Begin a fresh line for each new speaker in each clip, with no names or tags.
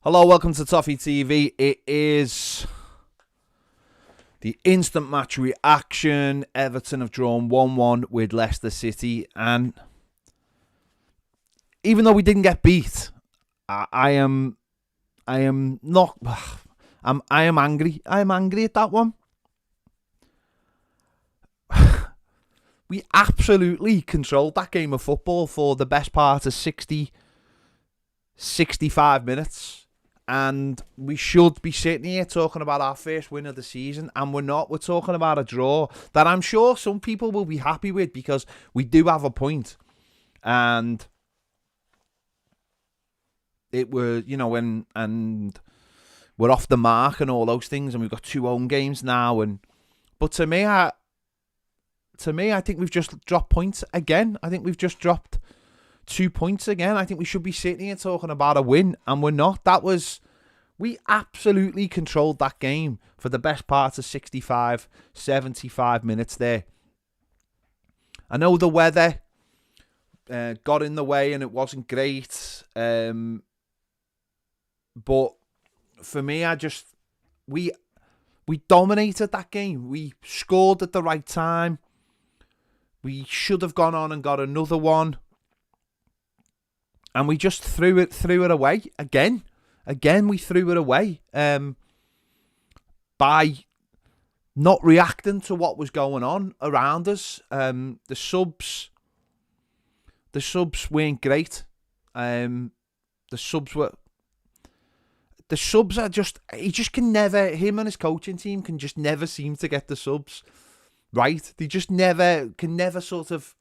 Hello, welcome to Toffee TV. It is the instant match reaction. Everton have drawn 1-1 with Leicester City, and even though we didn't get beat, I am not. I am angry. I am angry at that one. We absolutely controlled that game of football for the best part of 65 minutes. And we should be sitting here talking about our first win of the season, and we're not. We're talking about a draw that I'm sure some people will be happy with because we do have a point. And it was, and we're off the mark and all those things, and we've got 2 home games now. But to me, I think we've just dropped points again. I think we've just dropped 2 points again. I think we should be sitting here talking about a win, and we're not. We absolutely controlled that game for the best part of 75 minutes there. I know the weather got in the way and it wasn't great, but for me, we dominated that game. We scored at the right time. We should have gone on and got another one. And we just threw it away again. Again, we threw it away by not reacting to what was going on around us. The subs weren't great. The subs are just, him and his coaching team can just never seem to get the subs right. They just can never sort of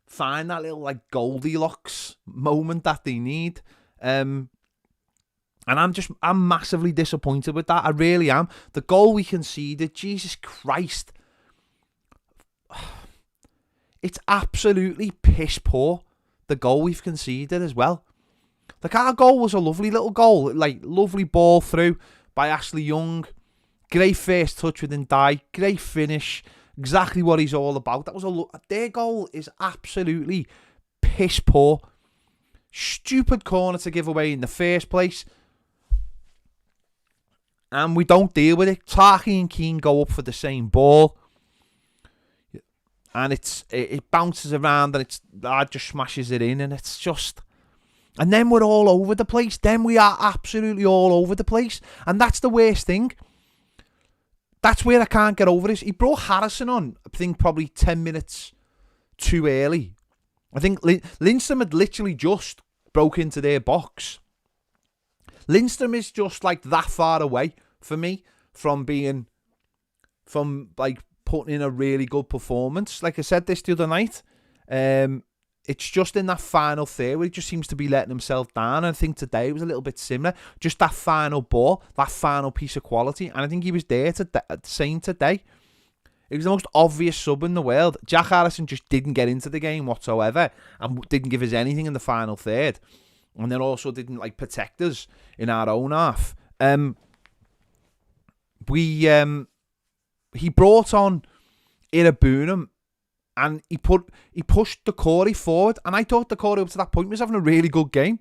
find that little Goldilocks moment that they need. And I'm massively disappointed with that. I really am. The goal we conceded, Jesus Christ, it's absolutely piss poor. The goal we've conceded as well. Our goal was a lovely little goal, lovely ball through by Ashley Young. Great first touch with Ndai. Great finish. Exactly what he's all about. Their goal is absolutely piss poor. Stupid corner to give away in the first place. And we don't deal with it. Tarky and Keane go up for the same ball. And it bounces around and Lad just smashes it in, and it's just... And then we're all over the place. Then we are absolutely all over the place. And that's the worst thing. That's where I can't get over this. He brought Harrison on, I think, probably 10 minutes too early. I think Lindstrom had literally just broke into their box. Lindstrom is just that far away for me from putting in a really good performance. Like I said this the other night, it's just in that final third where he just seems to be letting himself down. And I think today it was a little bit similar. Just that final ball, that final piece of quality. And I think he was there saying today. It was the most obvious sub in the world. Jack Harrison just didn't get into the game whatsoever and didn't give us anything in the final third. And then also didn't protect us in our own half. He brought on Irabunum. And he pushed the Corey forward, and I thought the Corey up to that point was having a really good game.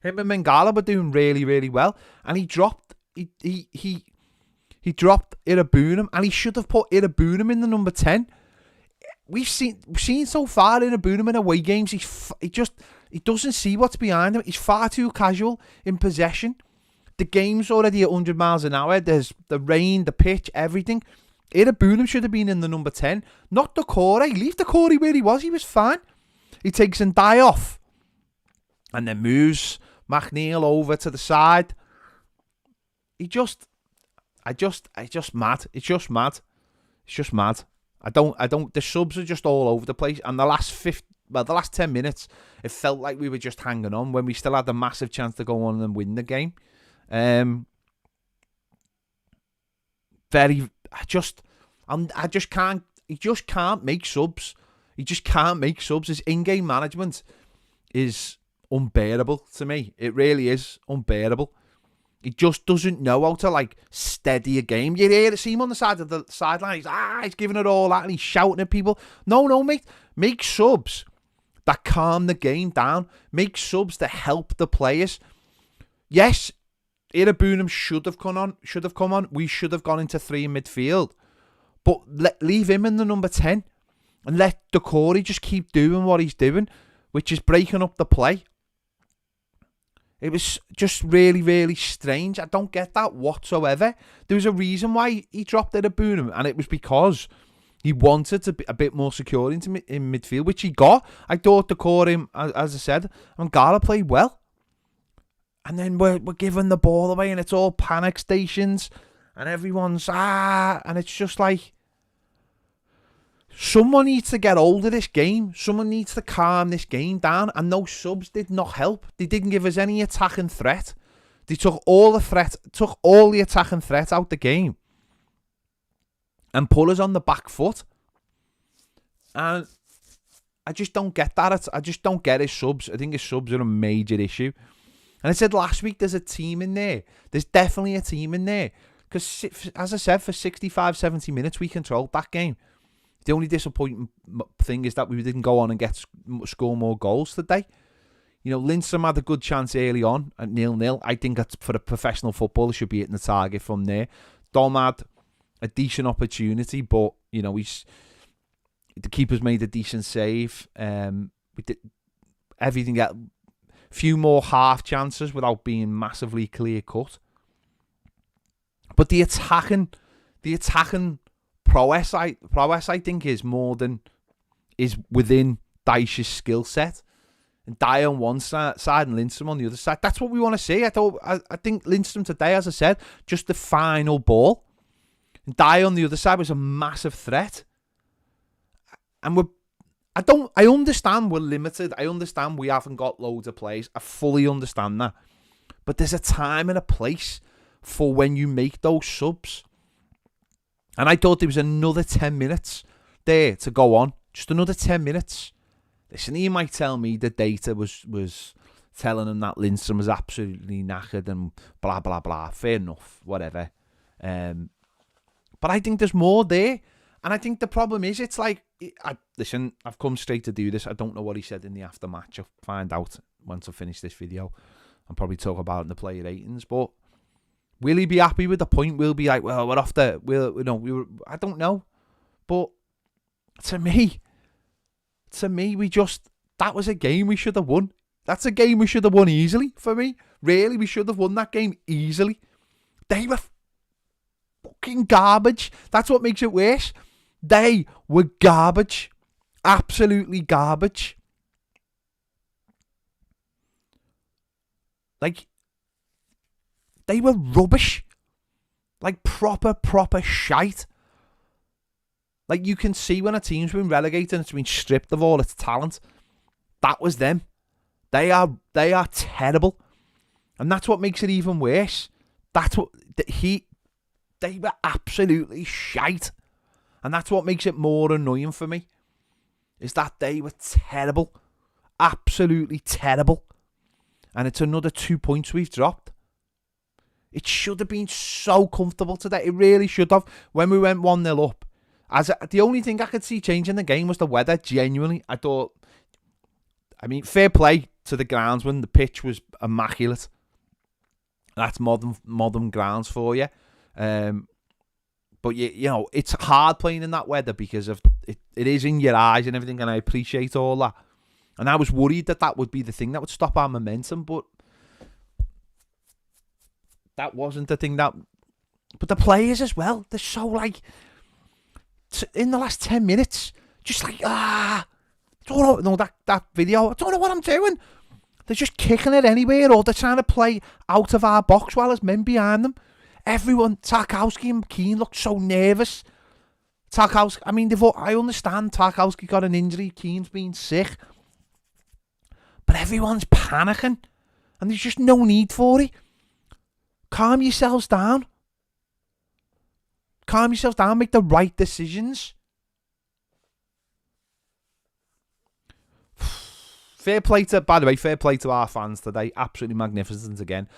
Him and Mangala were doing really, really well, and he dropped Irabunum, and he should have put Irabunum in the number 10. We've seen so far Irabunum in away games. He doesn't see what's behind him. He's far too casual in possession. The game's already at 100 miles an hour. There's the rain, the pitch, everything. Irabunum should have been in the number 10, not the Corey. Leave the Corey where he was. He was fine. He takes Ndai off and then moves McNeil over to the side. It's just mad. It's just mad. The subs are just all over the place. And the last 10 minutes, it felt like we were just hanging on when we still had a massive chance to go on and win the game. I just can't. He just can't make subs. His in-game management is unbearable to me. It really is unbearable. He just doesn't know how to steady a game. You see him on the side of the sideline. He's giving it all out and he's shouting at people. No, mate. Make subs that calm the game down. Make subs that help the players. Yes, Iraboonam should have come on. We should have gone into 3 in midfield. But leave him in the number 10 and let Doucouré just keep doing what he's doing, which is breaking up the play. It was just really, really strange. I don't get that whatsoever. There was a reason why he dropped Iraboonam, and it was because he wanted to be a bit more secure in midfield, which he got. I thought Doucouré, as I said, and Gala played well. And then we're giving the ball away, and it's all panic stations, and everyone's and it's just like, someone needs to get hold of this game. Someone needs to calm this game down. And those subs did not help. They didn't give us any attacking threat. They took all the attacking threat out the game and put us on the back foot. And I just don't get that. I just don't get his subs. I think his subs are a major issue. And I said last week, there's a team in there. There's definitely a team in there. Because, as I said, for 65, 70 minutes, we controlled that game. The only disappointing thing is that we didn't go on and score more goals today. You know, Lindstrom had a good chance early on at 0-0. I think that's, for a professional footballer, should be hitting the target from there. Dom had a decent opportunity, but, you know, the keeper's made a decent save. We did everything, a few more half chances without being massively clear cut. But the attacking prowess, I think, is within Dyche's skill set. And Dye on one side and Lindstrom on the other side. That's what we want to see. I think Lindstrom today, as I said, just the final ball. And Dye on the other side was a massive threat. And I understand we're limited. I understand we haven't got loads of players. I fully understand that. But there's a time and a place for when you make those subs. And I thought there was another 10 minutes there to go on. Just another 10 minutes. Listen, he might tell me the data was telling him that Lindstrom was absolutely knackered and blah, blah, blah. Fair enough, whatever. But I think there's more there. And I think the problem is, it's like, listen, I've come straight to do this. I don't know what he said in the aftermatch. I'll find out once I finish this video. I'll probably talk about it in the player ratings. But will he be happy with the point? Will be like, well, we're off the... I don't know. But to me, that was a game we should have won. That's a game we should have won easily, for me. Really, we should have won that game easily. They were fucking garbage. That's what makes it worse. They were garbage. Absolutely garbage. Like, they were rubbish. Like, proper shite. Like, you can see when a team's been relegated and it's been stripped of all its talent. That was them. They are terrible. And that's what makes it even worse. That's what... They were absolutely shite. And that's what makes it more annoying for me. Is that they were terrible. Absolutely terrible. And it's another 2 points we've dropped. It should have been so comfortable today. It really should have. When we went 1-0 up. The only thing I could see changing the game was the weather. Genuinely. Fair play to the groundsman. The pitch was immaculate. That's modern grounds for you. But you know, it's hard playing in that weather because of it is in your eyes and everything, and I appreciate all that. And I was worried that would be the thing that would stop our momentum, but that wasn't the thing that... But the players as well, they're so like... In the last 10 minutes, just like, I don't know, that video, I don't know what I'm doing. They're just kicking it anywhere, or they're trying to play out of our box while there's men behind them. Everyone, Tarkowski and Keane looked so nervous. Tarkowski, I understand Tarkowski got an injury, Keane's been sick. But everyone's panicking. And there's just no need for it. Calm yourselves down. Make the right decisions. Fair play to our fans today. Absolutely magnificent again.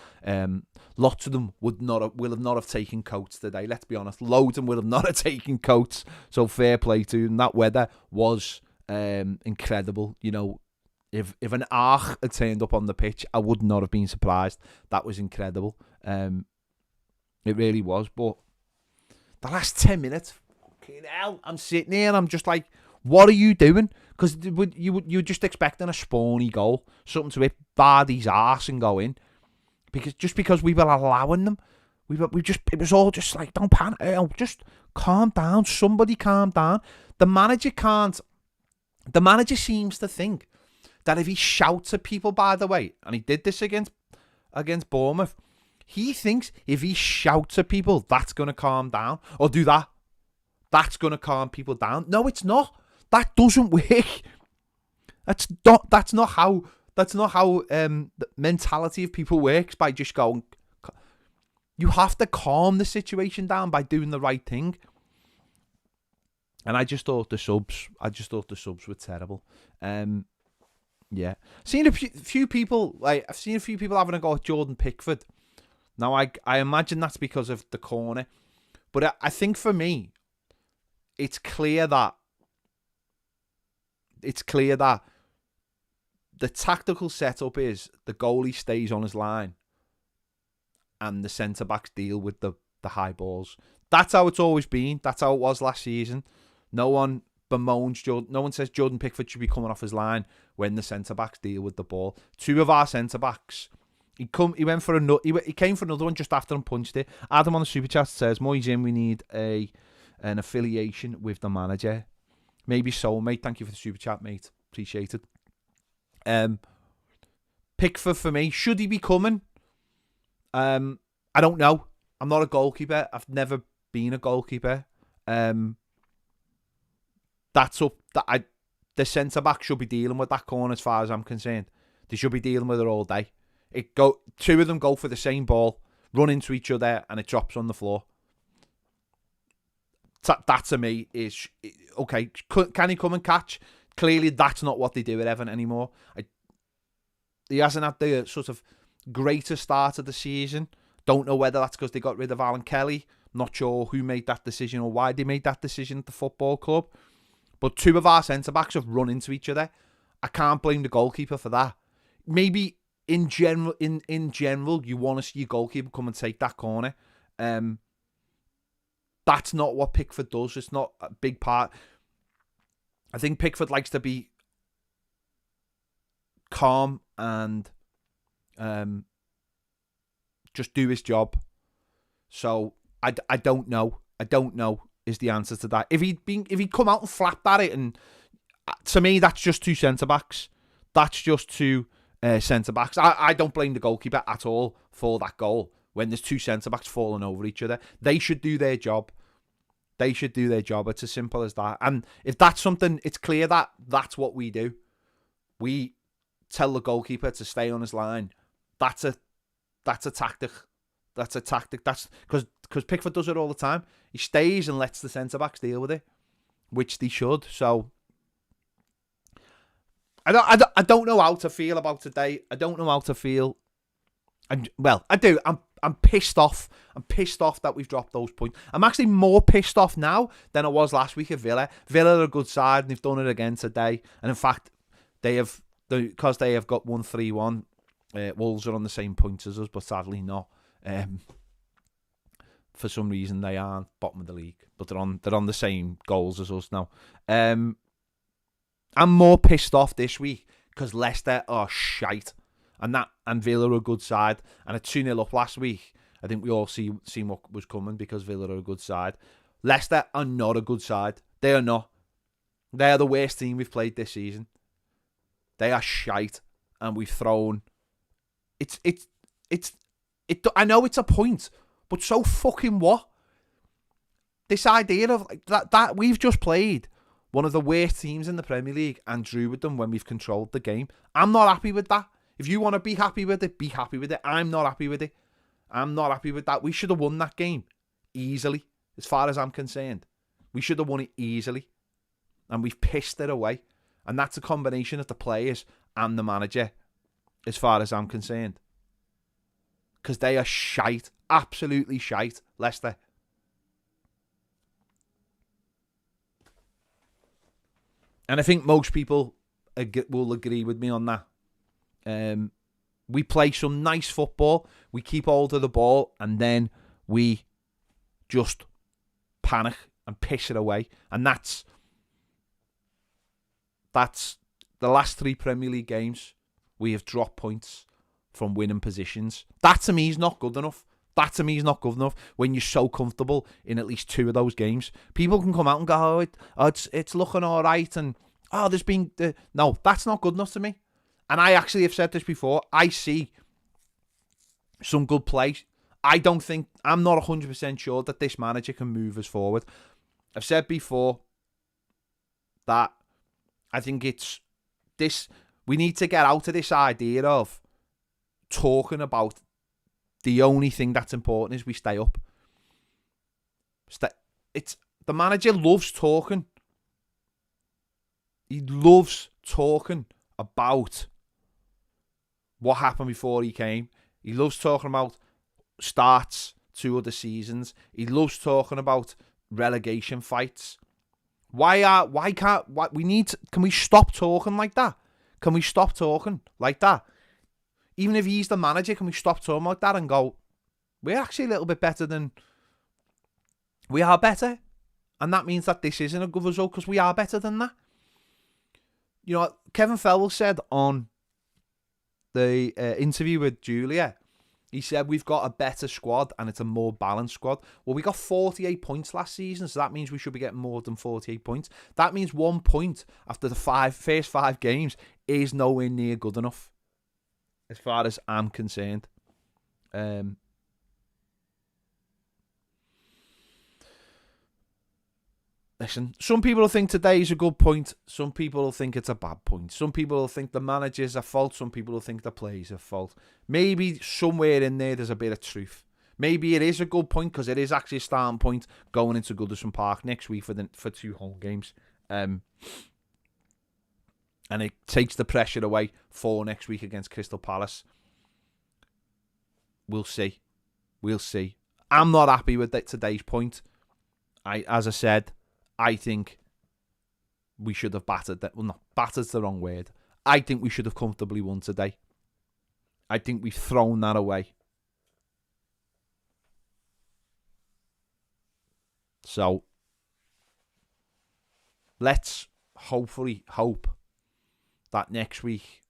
Lots of them will not have taken coats today. Let's be honest. Loads of them will have not have taken coats. So fair play to them. That weather was incredible. You know, if an Arch had turned up on the pitch, I would not have been surprised. That was incredible. It really was. But the last 10 minutes, fucking hell, I'm sitting here and I'm just like, what are you doing? Because you're just expecting a spawny goal, something to hit Vardy's arse and go in. Because we were allowing them, it was all just like, don't panic, just calm down. Somebody calm down. The manager seems to think that if he shouts at people, by the way, and he did this against Bournemouth, he thinks if he shouts at people, that's going to calm down. Or do that. That's going to calm people down. No, it's not. That doesn't work. That's not how the mentality of people works, by just going. You have to calm the situation down by doing the right thing. And I just thought the subs were terrible. Yeah. Seen a few people, I've seen a few people having a go at Jordan Pickford. Now I imagine that's because of the corner. But I think for me, it's clear that the tactical setup is the goalie stays on his line and the centre-backs deal with the high balls. That's how it's always been. That's how it was last season. No one bemoans Jordan. No one says Jordan Pickford should be coming off his line when the centre-backs deal with the ball. Two of our centre-backs, he came for another one just after and punched it. Adam on the Super Chat says, Moyes in, we need an affiliation with the manager. Maybe so, mate. Thank you for the Super Chat, mate. Appreciate it. Pickford for me, should he be coming? I don't know. I'm not a goalkeeper. I've never been a goalkeeper. That's up. The centre back should be dealing with that corner, as far as I'm concerned. They should be dealing with it all day. Two of them go for the same ball, run into each other, and it drops on the floor. That to me is okay. Can he come and catch? Clearly, that's not what they do at Everton anymore. He hasn't had the sort of greatest start of the season. Don't know whether that's because they got rid of Alan Kelly. Not sure who made that decision or why they made that decision at the football club. But two of our centre-backs have run into each other. I can't blame the goalkeeper for that. Maybe in general, you want to see your goalkeeper come and take that corner. That's not what Pickford does. It's not a big part. I think Pickford likes to be calm and just do his job. So I don't know. I don't know is the answer to that. If he'd come out and flapped at it, and to me that's just two centre backs. That's just two centre backs. I don't blame the goalkeeper at all for that goal. When there's two centre backs falling over each other, they should do their job. They should do their job. It's as simple as that. And if that's something, it's clear that that's what we do. We tell the goalkeeper to stay on his line. That's a tactic. That's a tactic. That's because Pickford does it all the time. He stays and lets the centre backs deal with it, which they should. So I don't know how to feel about today. I don't know how to feel. I do. I'm pissed off. I'm pissed off that we've dropped those points. I'm actually more pissed off now than I was last week at Villa. Villa are a good side, and they've done it again today. And in fact, because they have got 1-3-1. Wolves are on the same points as us, but sadly not. For some reason, they aren't bottom of the league, but they're on the same goals as us now. I'm more pissed off this week because Leicester are shite. And Villa are a good side. And a 2-0 up last week, I think we all seen what was coming because Villa are a good side. Leicester are not a good side. They are not. They are the worst team we've played this season. They are shite. And we've thrown... I know it's a point, but so fucking what? This idea of that we've just played one of the worst teams in the Premier League and drew with them when we've controlled the game. I'm not happy with that. If you want to be happy with it, be happy with it. I'm not happy with it. I'm not happy with that. We should have won that game easily, as far as I'm concerned. We should have won it easily. And we've pissed it away. And that's a combination of the players and the manager, as far as I'm concerned. Because they are shite. Absolutely shite, Leicester. And I think most people will agree with me on that. We play some nice football. We keep hold of the ball, and then we just panic and piss it away. And that's the last 3 Premier League games. We have dropped points from winning positions. That to me is not good enough. That to me is not good enough when you're so comfortable in at least 2 of those games. People can come out and go, it's looking all right, and there's been... No, that's not good enough to me. And I actually have said this before. I see some good play. I'm not 100% sure that this manager can move us forward. I've said before that I think it's this... We need to get out of this idea of talking about the only thing that's important is we stay up. The manager loves talking. He loves talking about what happened before he came. He loves talking about starts to other seasons. He loves talking about relegation fights. Can we stop talking like that? Can we stop talking like that? Even if he's the manager, can we stop talking like that and go, we're actually a little bit better than... We are better. And that means that this isn't a good result because we are better than that. You know, Kevin Fowler said on the interview with Julia, he said we've got a better squad and it's a more balanced squad. Well, we got 48 points last season, so that means we should be getting more than 48 points. That means 1 point after the first 5 games is nowhere near good enough, as far as I'm concerned. Listen, some people will think today is a good point. Some people will think it's a bad point. Some people will think the manager's at fault. Some people will think the player's at fault. Maybe somewhere in there's a bit of truth. Maybe it is a good point because it is actually a starting point going into Goodison Park next week for 2 home games. And it takes the pressure away for next week against Crystal Palace. We'll see. We'll see. I'm not happy with today's point. As I said, I think we should have battered that. Well, not battered's the wrong word. I think we should have comfortably won today. I think we've thrown that away. So, let's hopefully hope that next week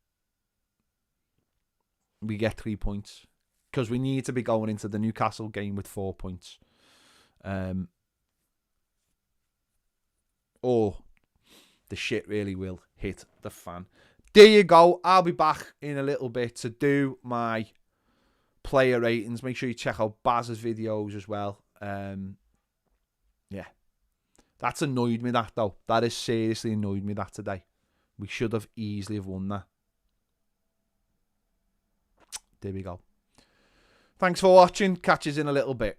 we get 3 points. Because we need to be going into the Newcastle game with 4 points. Or the shit really will hit the fan. There you go. I'll be back in a little bit to do my player ratings. Make sure you check out Baz's videos as well. Yeah. That's annoyed me, that, though. That has seriously annoyed me, that, today. We should have easily have won that. There we go. Thanks for watching. Catch us in a little bit.